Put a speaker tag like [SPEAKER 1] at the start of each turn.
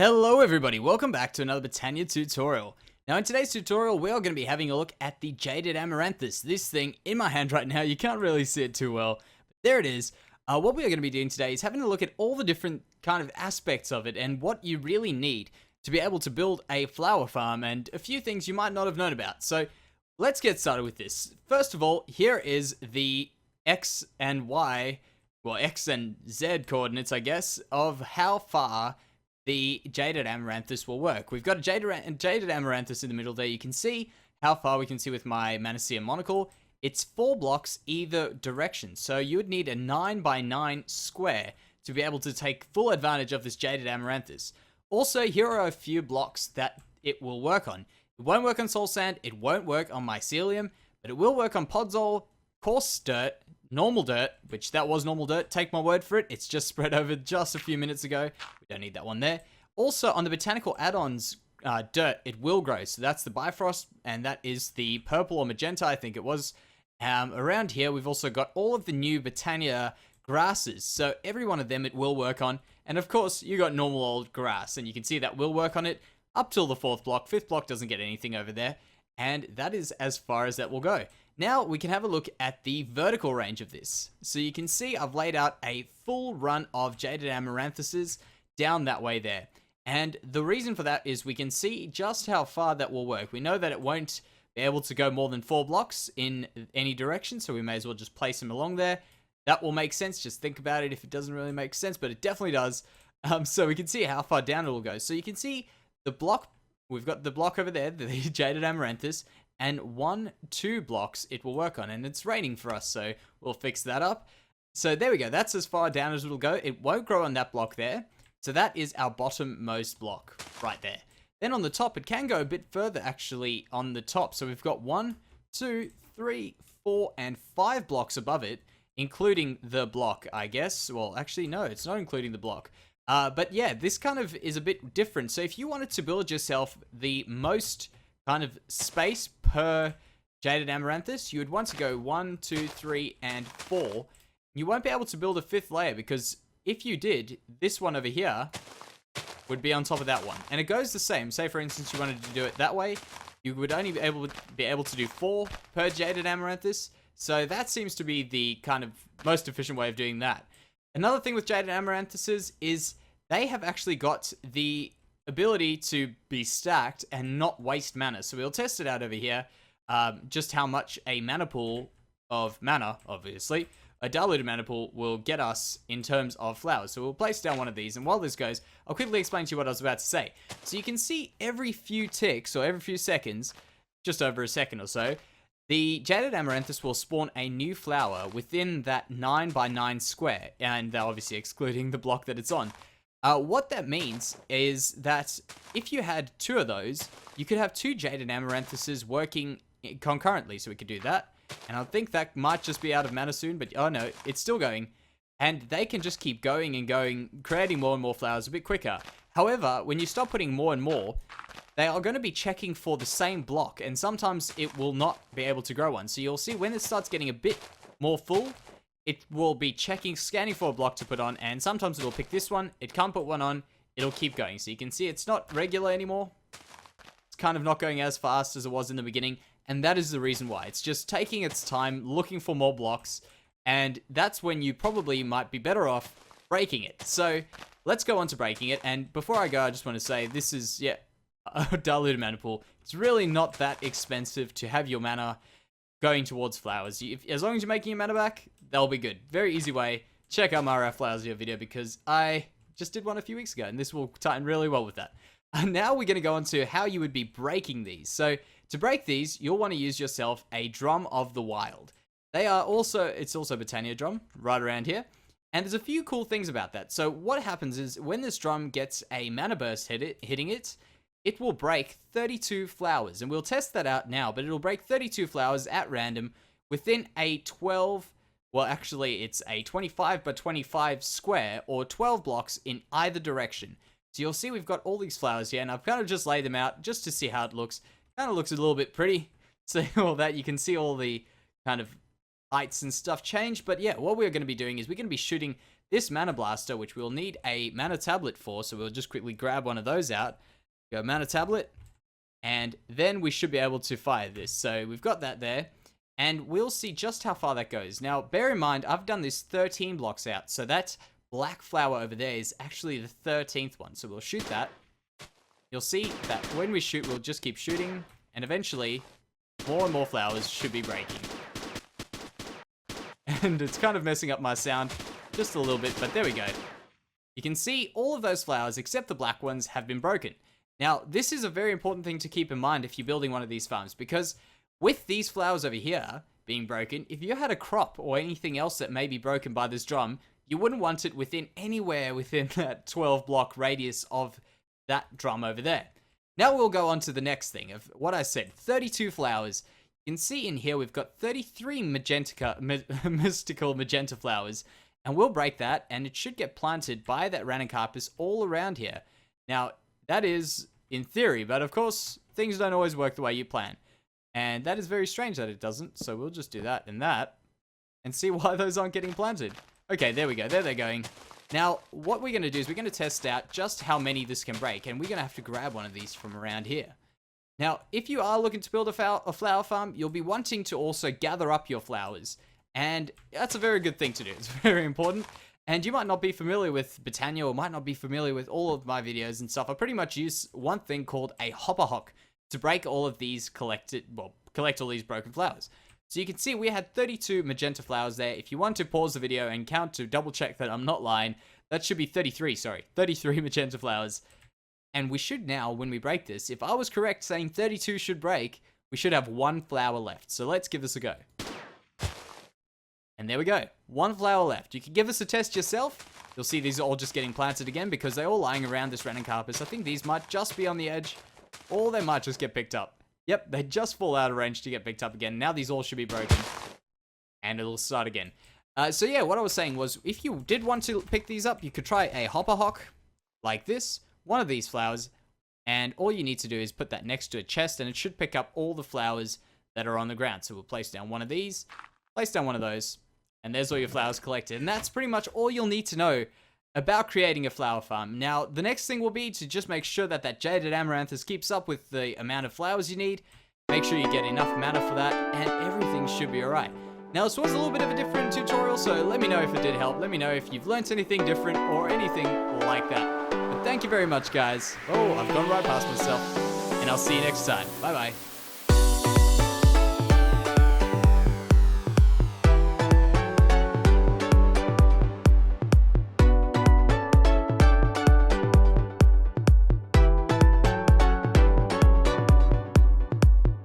[SPEAKER 1] Hello everybody, welcome back to another Botania tutorial. Now in today's tutorial we are going to be having a look at the Jaded Amaranthus. This thing in my hand right now, you can't really see it too well, but there it is. What we are going to be doing today is having a look at all the different kind of aspects of it and what you really need to be able to build a flower farm and a few things you might not have known about. So let's get started with this. First of all, here is the X and Y, well X and Z coordinates I guess, of how far the Jaded Amaranthus will work. We've got a Jaded Amaranthus in the middle there. You can see how far we can see with my Manicia monocle. It's 4 blocks either direction, so you would need a 9x9 square to be able to take full advantage of this Jaded Amaranthus. Also, here are a few blocks that it will work on. It won't work on soul sand, it won't work on mycelium, but it will work on podzol, coarse dirt, normal dirt, which that was normal dirt, take my word for it, it's just spread over just a few minutes ago, we don't need that one there. Also, on the botanical add-ons dirt, it will grow, so that's the Bifrost, and that is the purple or magenta, I think it was. Around here, we've also got all of the new Botania grasses, so every one of them it will work on, and of course, you got normal old grass, and you can see that will work on it up till the 4th block. 5th block doesn't get anything over there, and that is as far as that will go. Now we can have a look at the vertical range of this. So you can see I've laid out a full run of Jaded Amaranthuses down that way there. And the reason for that is we can see just how far that will work. We know that it won't be able to go more than 4 blocks in any direction, so we may as well just place them along there. That will make sense. Just think about it if it doesn't really make sense, but it definitely does. So we can see how far down it will go. So you can see the block, we've got the block over there, the Jaded Amaranthus, and 2 blocks it will work on, and it's raining for us, so we'll fix that up. So there we go, that's as far down as it'll go. It won't grow on that block there, so that is our bottommost block right there. Then on the top, it can go a bit further actually on the top, so we've got 1, 2, 3, 4, and 5 blocks above it, including the block, I guess. Well, actually, no, it's not including the block. But yeah, this kind of is a bit different. So if you wanted to build yourself the most kind of space per Jaded Amaranthus, you would want to go 1, 2, 3, and 4. You won't be able to build a 5th layer because if you did, this one over here would be on top of that one. And it goes the same. Say, for instance, you wanted to do it that way, you would only be able to do 4 per Jaded Amaranthus. So that seems to be the kind of most efficient way of doing that. Another thing with Jaded Amaranthuses is they have actually got the ability to be stacked and not waste mana. So we'll test it out over here, just how much a mana pool of mana, obviously, a diluted mana pool will get us in terms of flowers. So we'll place down one of these, and while this goes, I'll quickly explain to you what I was about to say. So you can see every few ticks, or every few seconds, just over a second or so, the Jaded Amaranthus will spawn a new flower within that 9x9 square, and they're obviously excluding the block that it's on. What that means is that if you had 2 of those, you could have 2 Jaded Amaranthuses working concurrently, so we could do that. And I think that might just be out of mana soon, but oh no, it's still going. And they can just keep going and going, creating more and more flowers a bit quicker. However, when you start putting more and more, they are going to be checking for the same block, and sometimes it will not be able to grow one. So you'll see when it starts getting a bit more full, it will be scanning for a block to put on, and sometimes it'll pick this one, it can't put one on, it'll keep going. So you can see it's not regular anymore. It's kind of not going as fast as it was in the beginning, and that is the reason why. It's just taking its time, looking for more blocks, and that's when you probably might be better off breaking it. So let's go on to breaking it, and before I go, I just want to say this is, yeah, a diluted mana pool. It's really not that expensive to have your mana going towards flowers. As long as you're making your mana back, they'll be good. Very easy way. Check out my Rafflowsia video because I just did one a few weeks ago, and this will tie in really well with that. And now we're going to go on to how you would be breaking these. So to break these, you'll want to use yourself a Drum of the Wild. It's also Botania drum right around here. And there's a few cool things about that. So what happens is when this drum gets a mana burst hitting it, it will break 32 flowers. And we'll test that out now, but it'll break 32 flowers at random within a 12, well actually it's a 25 by 25 square, or 12 blocks in either direction. So you'll see we've got all these flowers here, and I've kind of just laid them out just to see how it looks. Kind of looks a little bit pretty. So all that, you can see all the kind of heights and stuff change. But yeah, what we're going to be doing is we're going to be shooting this mana blaster, which we'll need a mana tablet for, so we'll just quickly grab one of those out. Go mana tablet, and then we should be able to fire this. So we've got that there, and we'll see just how far that goes. Now, bear in mind, I've done this 13 blocks out, so that black flower over there is actually the 13th one. So we'll shoot that. You'll see that when we shoot, we'll just keep shooting, and eventually, more and more flowers should be breaking. And it's kind of messing up my sound just a little bit, but there we go. You can see all of those flowers, except the black ones, have been broken. Now, this is a very important thing to keep in mind if you're building one of these farms, because with these flowers over here being broken, if you had a crop or anything else that may be broken by this drum, you wouldn't want it anywhere within that 12 block radius of that drum over there. Now we'll go on to the next thing of what I said, 32 flowers. You can see in here we've got 33 mystical magenta flowers, and we'll break that, and it should get planted by that Ranunculus all around here. Now, that is in theory, but of course, things don't always work the way you plan. And that is very strange that it doesn't, so we'll just do that, and see why those aren't getting planted. Okay, there we go, there they're going. Now, what we're going to do is we're going to test out just how many this can break, and we're going to have to grab one of these from around here. Now, if you are looking to build a flower farm, you'll be wanting to also gather up your flowers, and that's a very good thing to do. It's very important, and you might not be familiar with Botania, or might not be familiar with all of my videos and stuff. I pretty much use one thing called a hopper hock to break all of these collect all these broken flowers. So you can see we had 32 magenta flowers there. If you want to pause the video and count to double check that I'm not lying, that should be 33 magenta flowers. And we should now, when we break this, if I was correct saying 32 should break, we should have one flower left. So let's give this a go. And there we go, one flower left. You can give this a test yourself. You'll see these are all just getting planted again because they're all lying around this Ranunculus. I think these might just be on the edge, or they might just get picked up. Yep, they just fall out of range to get picked up again. Now these all should be broken. And it'll start again. So yeah, what I was saying was, if you did want to pick these up, you could try a hopper hock, like this, one of these flowers, and all you need to do is put that next to a chest, and it should pick up all the flowers that are on the ground. So we'll place down one of these, place down one of those, and there's all your flowers collected. And that's pretty much all you'll need to know about creating a flower farm. Now, the next thing will be to just make sure that that Jaded Amaranthus keeps up with the amount of flowers you need. Make sure you get enough mana for that, and everything should be alright. Now, this was a little bit of a different tutorial, so let me know if it did help. Let me know if you've learnt anything different or anything like that. But thank you very much, guys. Oh, I've gone right past myself, and I'll see you next time. Bye-bye.